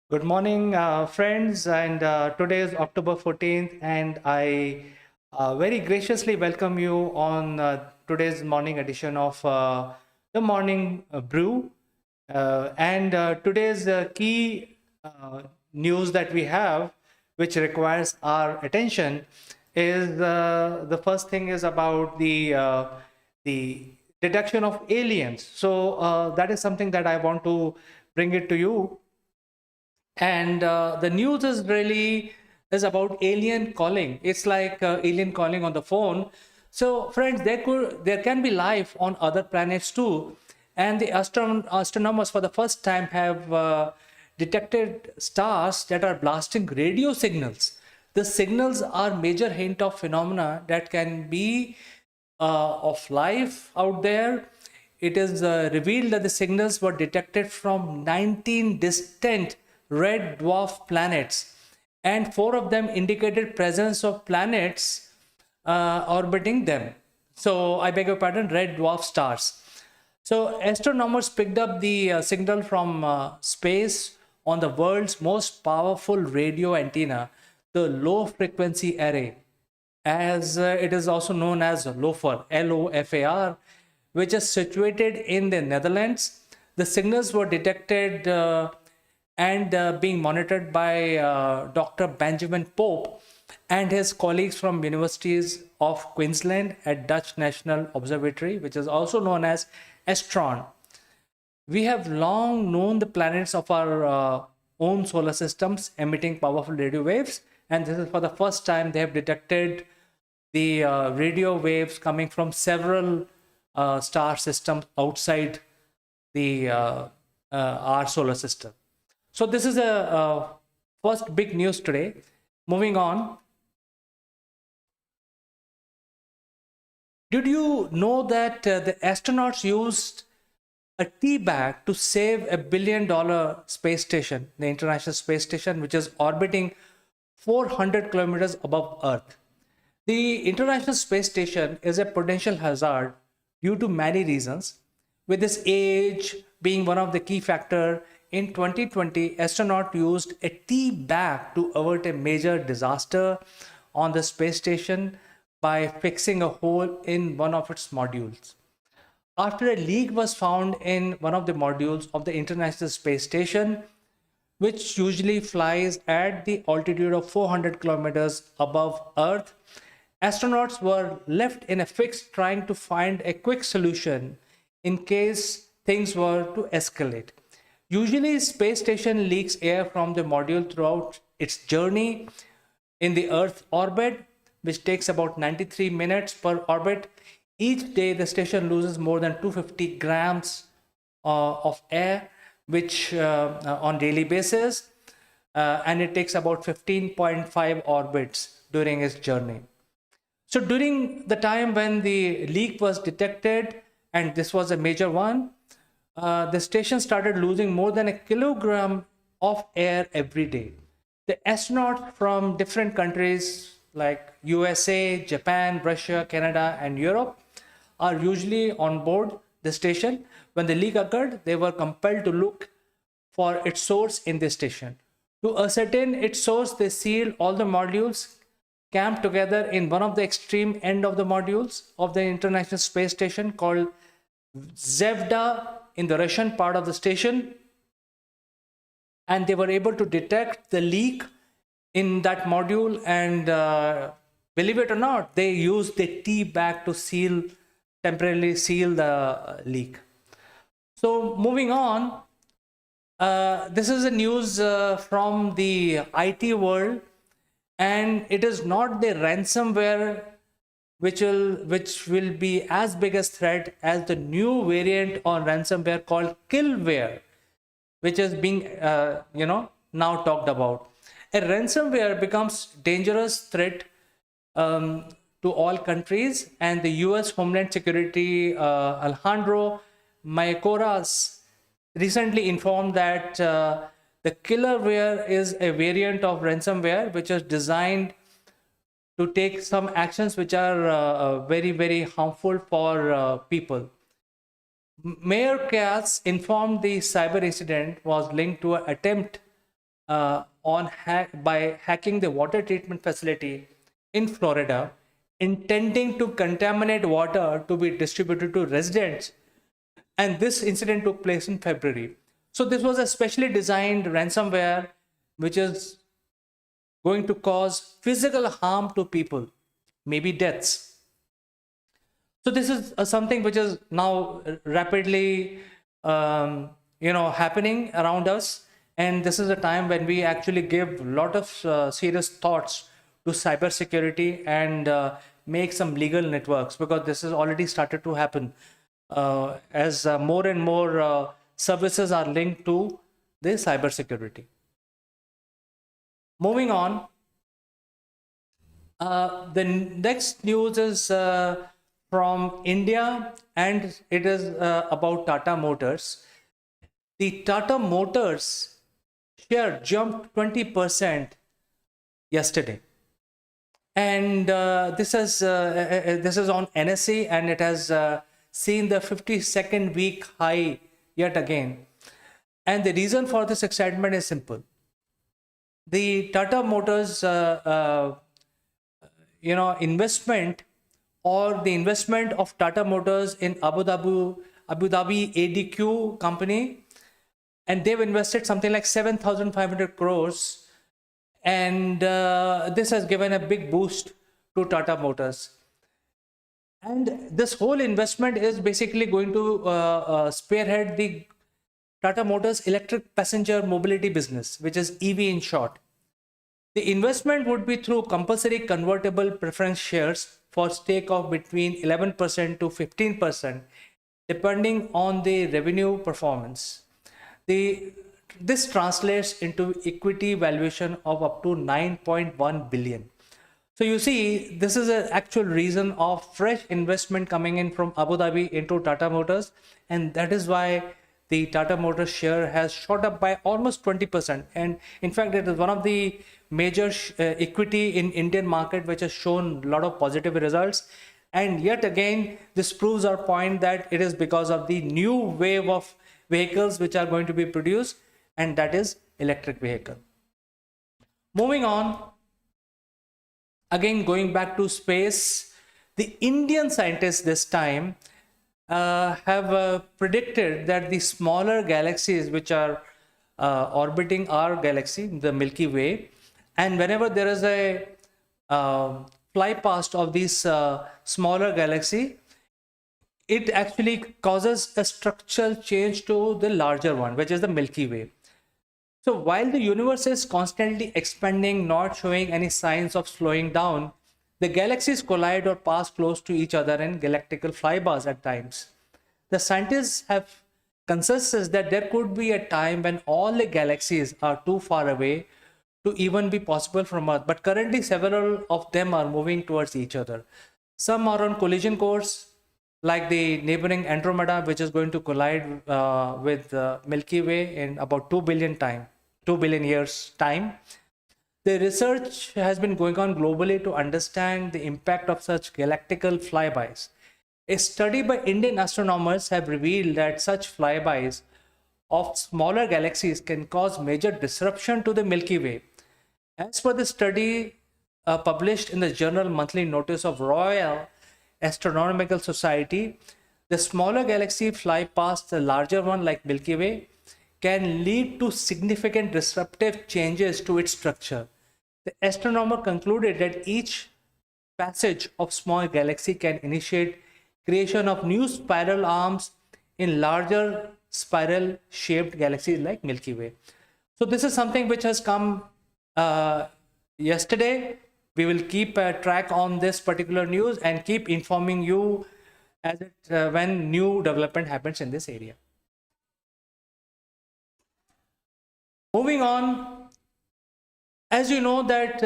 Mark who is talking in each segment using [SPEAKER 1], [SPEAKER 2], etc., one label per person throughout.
[SPEAKER 1] Good morning, friends. And today is October 14th, and I very graciously welcome you on today's morning edition of the Morning Brew. And today's key news that we have, which requires our attention, is the first thing is about the detection of aliens. So that is something that I want to bring it to you, and the news is really is about alien calling. It's like alien calling on the phone. So friends, there can be life on other planets too, and the astronomers for the first time have detected stars that are blasting radio signals. The signals are major hint of phenomena that can be of life out there. It is revealed that the signals were detected from 19 distant red dwarf planets, and four of them indicated presence of planets orbiting them. So, I beg your pardon, red dwarf stars. So, astronomers picked up the signal from space on the world's most powerful radio antenna, the low frequency array, as it is also known as LOFAR, LOFAR, which is situated in the Netherlands. The signals were detected and being monitored by Dr. Benjamin Pope and his colleagues from universities of Queensland at Dutch National Observatory, which is also known as Estron. We have long known the planets of our own solar systems emitting powerful radio waves, and this is for the first time they have detected the radio waves coming from several star systems outside the our solar system. So this is a first big news today. Moving on, did you know that the astronauts used a tea bag to save $1 billion space station, the International Space Station, which is orbiting 400 kilometers above Earth? The International Space Station is a potential hazard due to many reasons, with its age being one of the key factors. In 2020, astronauts used a tea bag to avert a major disaster on the space station by fixing a hole in one of its modules. After a leak was found in one of the modules of the International Space Station, which usually flies at the altitude of 400 kilometers above Earth, astronauts were left in a fix trying to find a quick solution in case things were to escalate. Usually, space station leaks air from the module throughout its journey in the Earth orbit, which takes about 93 minutes per orbit. Each day, the station loses more than 250 grams of air, which on daily basis, and it takes about 15.5 orbits during its journey. So during the time when the leak was detected, and this was a major one, the station started losing more than a kilogram of air every day. The astronauts from different countries like USA, Japan, Russia, Canada, and Europe are usually on board the station. When the leak occurred, they were compelled to look for its source in the station. To ascertain its source, they sealed all the modules, camped together in one of the extreme end of the modules of the International Space Station called Zvezda in the Russian part of the station, and they were able to detect the leak in that module, and believe it or not, they used the tea bag to temporarily seal the leak. So moving on, this is a news from the IT world, and it is not the ransomware which will be as big a threat as the new variant on ransomware called killware, which is being now talked about. A ransomware becomes dangerous threat um, to all countries, and the US Homeland Security Alejandro Mayorkas recently informed that the killerware is a variant of ransomware which is designed to take some actions which are very, very harmful for people. Mayor Katz informed the cyber incident was linked to an attempt by hacking the water treatment facility in Florida, intending to contaminate water to be distributed to residents. And this incident took place in February. So this was a specially designed ransomware which is going to cause physical harm to people, maybe deaths. So this is something which is now rapidly, happening around us, and this is a time when we actually give a lot of serious thoughts to cybersecurity and make some legal networks, because this has already started to happen as more and more services are linked to the cybersecurity. Moving on, the next news is from India, and it is about Tata Motors. The Tata Motors share jumped 20% yesterday, and this is on NSE, and it has seen the 52nd week high yet again. And the reason for this excitement is simple. The Tata Motors investment, or the investment of Tata Motors in Abu Dhabi ADQ company, and they've invested something like 7,500 crores, and this has given a big boost to Tata Motors. And this whole investment is basically going to spearhead the Tata Motors electric passenger mobility business, which is EV in short. The investment would be through compulsory convertible preference shares for stake of between 11% to 15%, depending on the revenue performance. This translates into equity valuation of up to 9.1 billion. So you see, this is an actual reason of fresh investment coming in from Abu Dhabi into Tata Motors, and that is why the Tata Motors share has shot up by almost 20%. And in fact, it is one of the major equity in Indian market which has shown a lot of positive results. And yet again, this proves our point that it is because of the new wave of vehicles which are going to be produced, and that is electric vehicle. Moving on, again going back to space, the Indian scientists this time have predicted that the smaller galaxies which are orbiting our galaxy, the Milky Way, and whenever there is a fly past of these smaller galaxy, it actually causes a structural change to the larger one, which is the Milky Way. So while the universe is constantly expanding, not showing any signs of slowing down, the galaxies collide or pass close to each other in galactical flybars at times. The scientists have consensus that there could be a time when all the galaxies are too far away to even be possible from Earth, but currently several of them are moving towards each other. Some are on collision course, like the neighboring Andromeda, which is going to collide with Milky Way in about 2 billion years time. The research has been going on globally to understand the impact of such galactical flybys. A study by Indian astronomers have revealed that such flybys of smaller galaxies can cause major disruption to the Milky Way. As per the study published in the journal Monthly Notice of Royal Astronomical Society, the smaller galaxy fly past the larger one like Milky Way can lead to significant disruptive changes to its structure. The astronomer concluded that each passage of small galaxy can initiate creation of new spiral arms in larger spiral shaped galaxies like Milky Way. So this is something which has come yesterday. We will keep track on this particular news and keep informing you as when new development happens in this area. Moving on, as you know that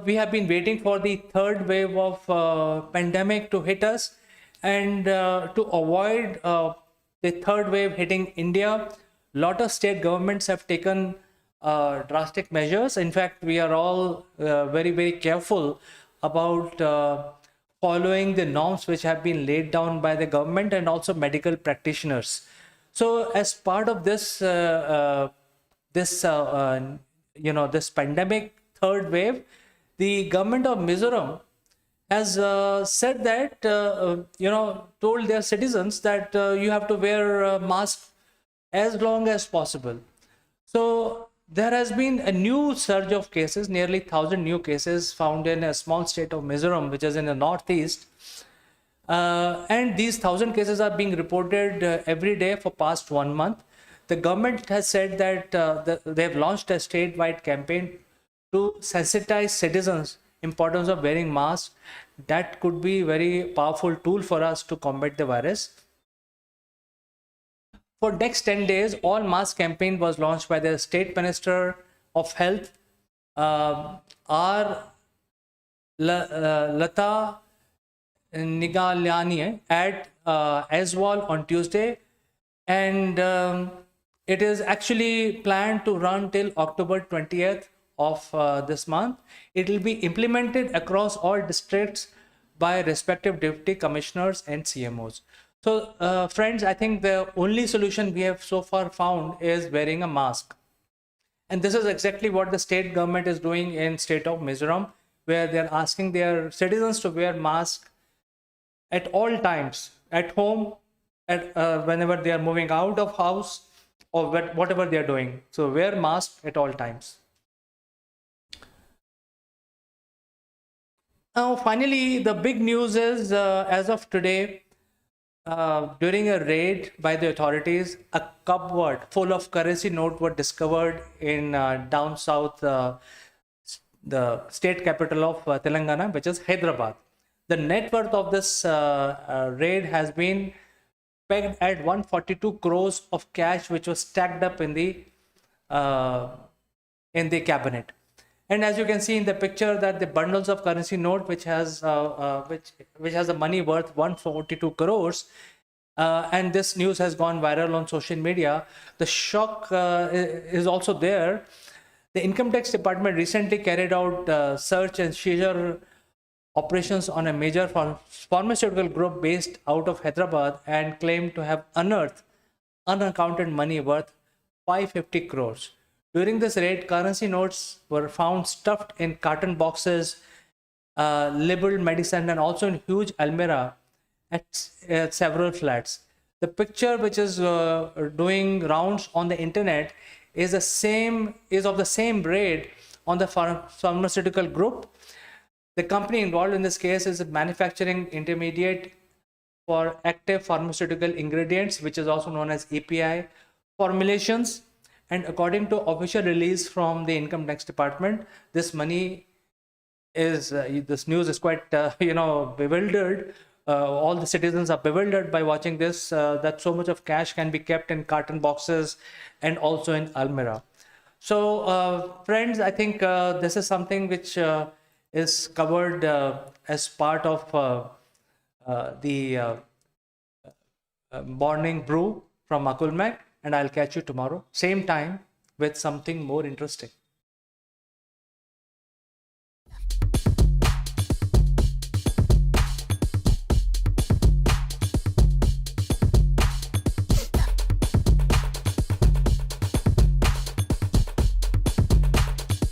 [SPEAKER 1] we have been waiting for the third wave of pandemic to hit us, and to avoid the third wave hitting India, a lot of state governments have taken drastic measures. In fact, we are all very, very careful about following the norms which have been laid down by the government and also medical practitioners. So as part of this this pandemic third wave, the government of Mizoram has said that, told their citizens that you have to wear a mask as long as possible. So there has been a new surge of cases, nearly 1,000 new cases found in a small state of Mizoram, which is in the northeast. And these 1,000 cases are being reported every day for past 1 month. The government has said that they have launched a statewide campaign to sensitize citizens importance of wearing masks. That could be very powerful tool for us to combat the virus. For next 10 days, all mask campaign was launched by the State Minister of Health, R. Lata Nigalyani, at Aswal on Tuesday, and it is actually planned to run till October 20th of this month. It will be implemented across all districts by respective deputy commissioners and CMOs. So, friends, I think the only solution we have so far found is wearing a mask. And this is exactly what the state government is doing in state of Mizoram, where they're asking their citizens to wear masks at all times, at home, at whenever they are moving out of house, or whatever they are doing. So wear mask at all times. Now, finally, the big news is, as of today, during a raid by the authorities, a cupboard full of currency note were discovered in down south, the state capital of Telangana, which is Hyderabad. The net worth of this raid has been pegged at 142 crores of cash, which was stacked up uh, in the cabinet. And as you can see in the picture, that the bundles of currency note, which has a money worth 142 crores, and this news has gone viral on social media. The shock is also there. The Income Tax Department recently carried out search and seizure operations on a major pharmaceutical group based out of Hyderabad and claimed to have unearthed unaccounted money worth 550 crores. During this raid, currency notes were found stuffed in carton boxes, labeled medicine, and also in huge almirah at several flats. The picture, which is doing rounds on the internet, is of the same raid on the pharmaceutical group. The company involved in this case is manufacturing intermediate for active pharmaceutical ingredients, which is also known as API formulations. And according to official release from the Income Tax Department, this money is this news is quite bewildered. All the citizens are bewildered by watching this, that so much of cash can be kept in carton boxes and also in almirah. So, friends, I think this is something which is covered as part of the morning brew from Akulmek, and I'll catch you tomorrow, same time, with something more interesting.